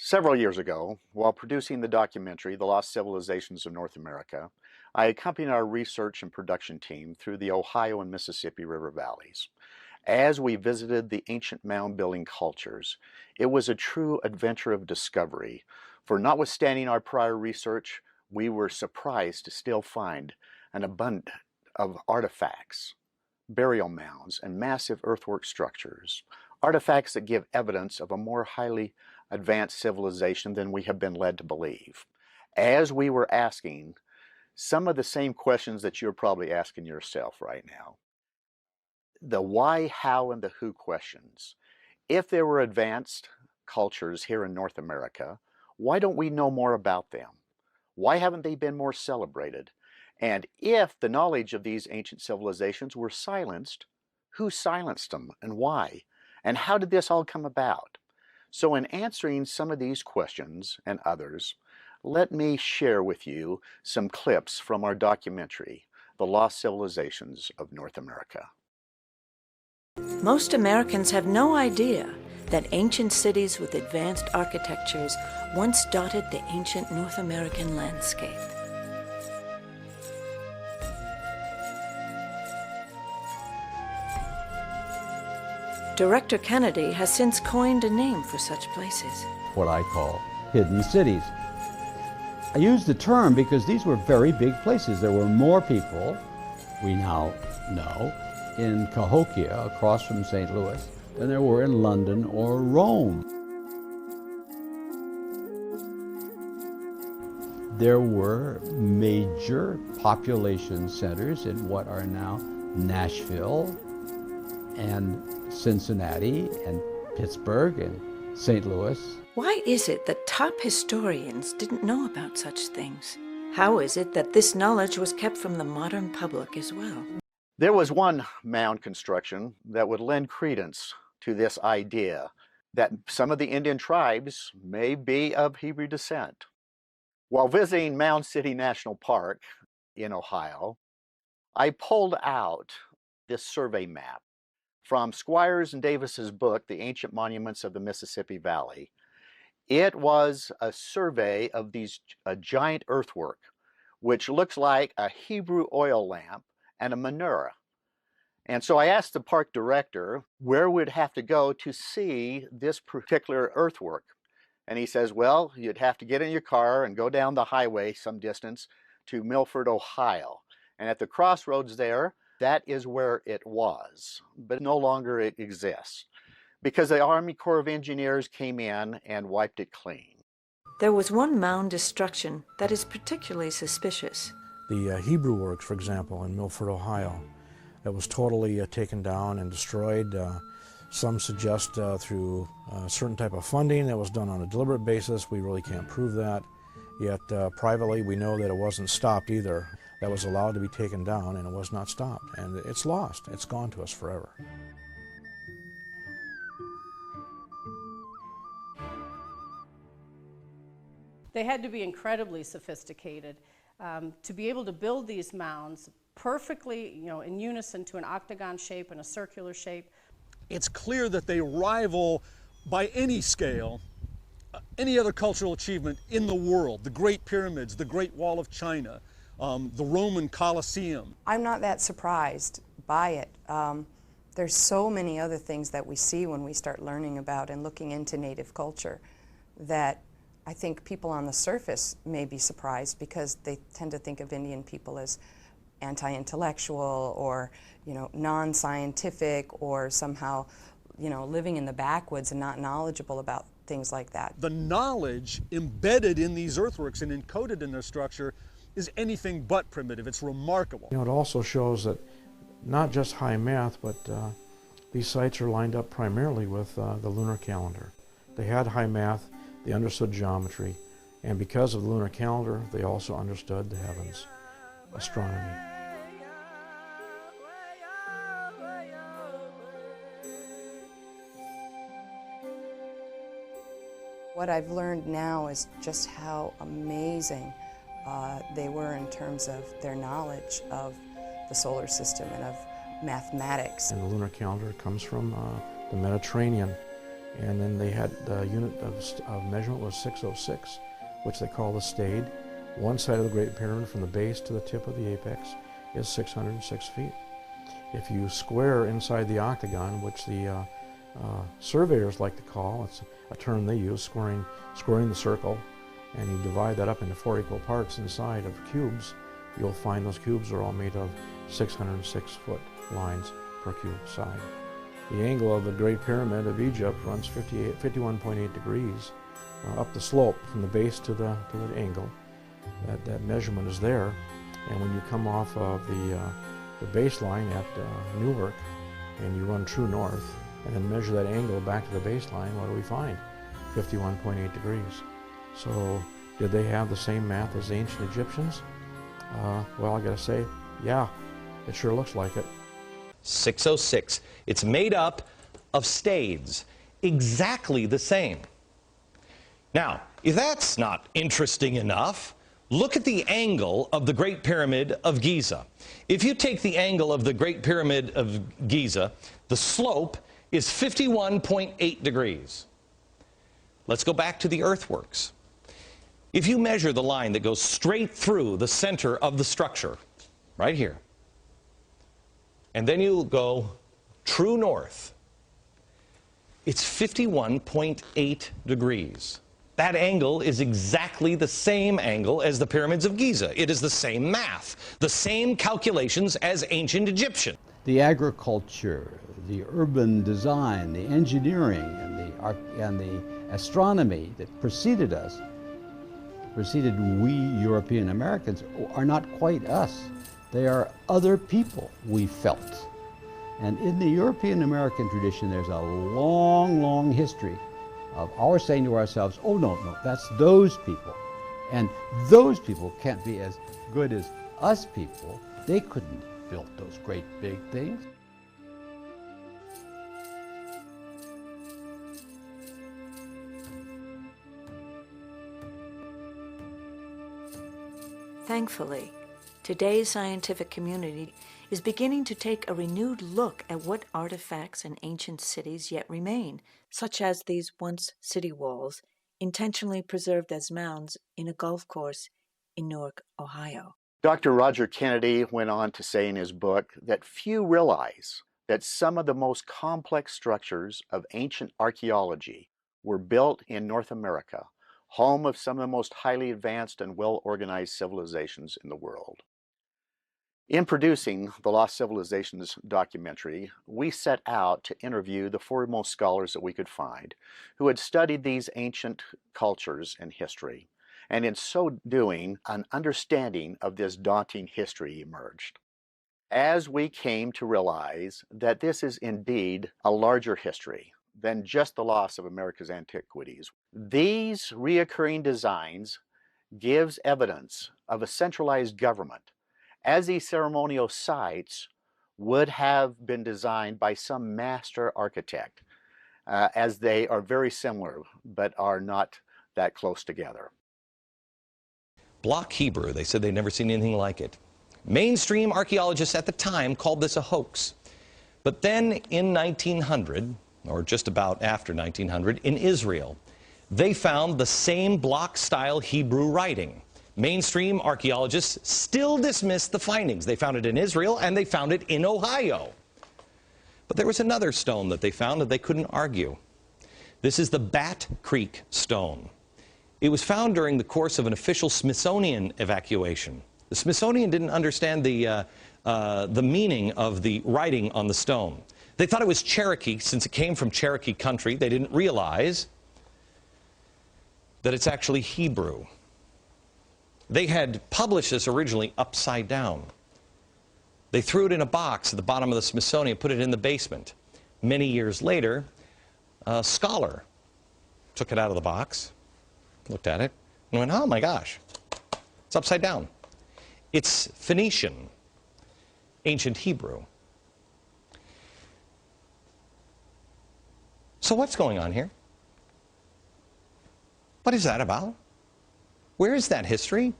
Several years ago, while producing the documentary, The Lost Civilizations of North America, I accompanied our research and production team through the Ohio and Mississippi River valleys. As we visited the ancient mound building cultures, it was a true adventure of discovery, for notwithstanding our prior research, we were surprised to still find an abundance of artifacts, burial mounds, and massive earthwork structures, artifacts that give evidence of a more highly advanced civilization than we have been led to believe. As we were asking some of the same questions that you're probably asking yourself right now, the why, how, and the who questions. If there were advanced cultures here in North America, why don't we know more about them? Why haven't they been more celebrated? And if the knowledge of these ancient civilizations were silenced, who silenced them and why? And how did this all come about? So in answering some of these questions and others, let me share with you some clips from our documentary, The Lost Civilizations of North America. Most Americans have no idea that ancient cities with advanced architectures once dotted the ancient North American landscape. Director Kennedy has since coined a name for such places. What I call hidden cities. I use the term because these were very big places. There were more people, we now know, in Cahokia, across from St. Louis, than there were in London or Rome. There were major population centers in what are now Nashville and Cincinnati and Pittsburgh and St. Louis. Why is it that top historians didn't know about such things? How is it that this knowledge was kept from the modern public as well? There was one mound construction that would lend credence to this idea that some of the Indian tribes may be of Hebrew descent. While visiting Mound City National Park in Ohio, I pulled out this survey map from Squires and Davis's book, The Ancient Monuments of the Mississippi Valley. It was a survey of a giant earthwork, which looks like a Hebrew oil lamp and a menorah. And so I asked the park director where we'd have to go to see this particular earthwork. And he says, well, you'd have to get in your car and go down the highway some distance to Milford, Ohio. And at the crossroads there, that is where it was, but no longer it exists because the Army Corps of Engineers came in and wiped it clean. There was one mound destruction that is particularly suspicious. The Hebrew Works, for example, in Milford, Ohio, that was totally taken down and destroyed. Some suggest through a certain type of funding that was done on a deliberate basis. We really can't prove that. Yet privately we know that it wasn't stopped either. That was allowed to be taken down and it was not stopped. And it's lost. It's gone to us forever. They had to be incredibly sophisticated to be able to build these mounds perfectly, in unison to an octagon shape and a circular shape. It's clear that they rival, by any scale, any other cultural achievement in the world. The Great Pyramids, the Great Wall of China, the Roman Colosseum. I'm not that surprised by it. There's so many other things that we see when we start learning about and looking into Native culture that I think people on the surface may be surprised because they tend to think of Indian people as anti-intellectual or, non-scientific or somehow, living in the backwoods and not knowledgeable about things like that. The knowledge embedded in these earthworks and encoded in their structure is anything but primitive. It's remarkable. It also shows that not just high math, but these sites are lined up primarily with the lunar calendar. They had high math, they understood geometry, and because of the lunar calendar, they also understood the heavens, astronomy. What I've learned now is just how amazing they were in terms of their knowledge of the solar system and of mathematics. And the lunar calendar comes from the Mediterranean. And then they had the unit of measurement was 606, which they call the stade. One side of the Great Pyramid from the base to the tip of the apex is 606 feet. If you square inside the octagon, which the surveyors like to call, it's a term they use, squaring the circle, and you divide that up into 4 equal parts inside of cubes, you'll find those cubes are all made of 606-foot lines per cube side. The angle of the Great Pyramid of Egypt runs 51.8 degrees up the slope from the base to the angle. That measurement is there, and when you come off of the baseline at Newark and you run true north and then measure that angle back to the baseline, what do we find? 51.8 degrees. So did they have the same math as the ancient Egyptians? Well, I gotta say, yeah, it sure looks like it. 606. It's made up of stades, exactly the same. Now, if that's not interesting enough, look at the angle of the Great Pyramid of Giza. If you take the angle of the Great Pyramid of Giza, the slope is 51.8 degrees. Let's go back to the earthworks. If you measure the line that goes straight through the center of the structure, right here, and then you go true north, it's 51.8 degrees. That angle is exactly the same angle as the pyramids of Giza. It is the same math, the same calculations as ancient Egyptian. The agriculture, the urban design, the engineering, and the astronomy that preceded us, preceded we European Americans, are not quite us. They are other people, we felt. And in the European American tradition, there's a long, long history of our saying to ourselves, oh no, that's those people. And those people can't be as good as us people. They couldn't have built those great big things. Thankfully, today's scientific community is beginning to take a renewed look at what artifacts and ancient cities yet remain, such as these once city walls, intentionally preserved as mounds in a golf course in Newark, Ohio. Dr. Roger Kennedy went on to say in his book that few realize that some of the most complex structures of ancient archaeology were built in North America, home of some of the most highly advanced and well-organized civilizations in the world. In producing the Lost Civilizations documentary, we set out to interview the foremost scholars that we could find who had studied these ancient cultures and history, and in so doing, an understanding of this daunting history emerged. As we came to realize that this is indeed a larger history than just the loss of America's antiquities, these reoccurring designs gives evidence of a centralized government, as these ceremonial sites would have been designed by some master architect, as they are very similar but are not that close together. Block Hebrew, they said they'd never seen anything like it. Mainstream archaeologists at the time called this a hoax. But then in 1900, or just about after 1900, in Israel, they found the same block-style Hebrew writing. Mainstream archaeologists still dismissed the findings. They found it in Israel and they found it in Ohio. But there was another stone that they found that they couldn't argue. This is the Bat Creek stone. It was found during the course of an official Smithsonian evacuation. The Smithsonian didn't understand the meaning of the writing on the stone. They thought it was Cherokee, since it came from Cherokee country. They didn't realize that it's actually Hebrew. They had published this originally upside down. They threw it in a box at the bottom of the Smithsonian, put it in the basement. Many years later, a scholar took it out of the box, looked at it, and went, oh my gosh, it's upside down. It's Phoenician, ancient Hebrew. So what's going on here? What is that about? Where is that history?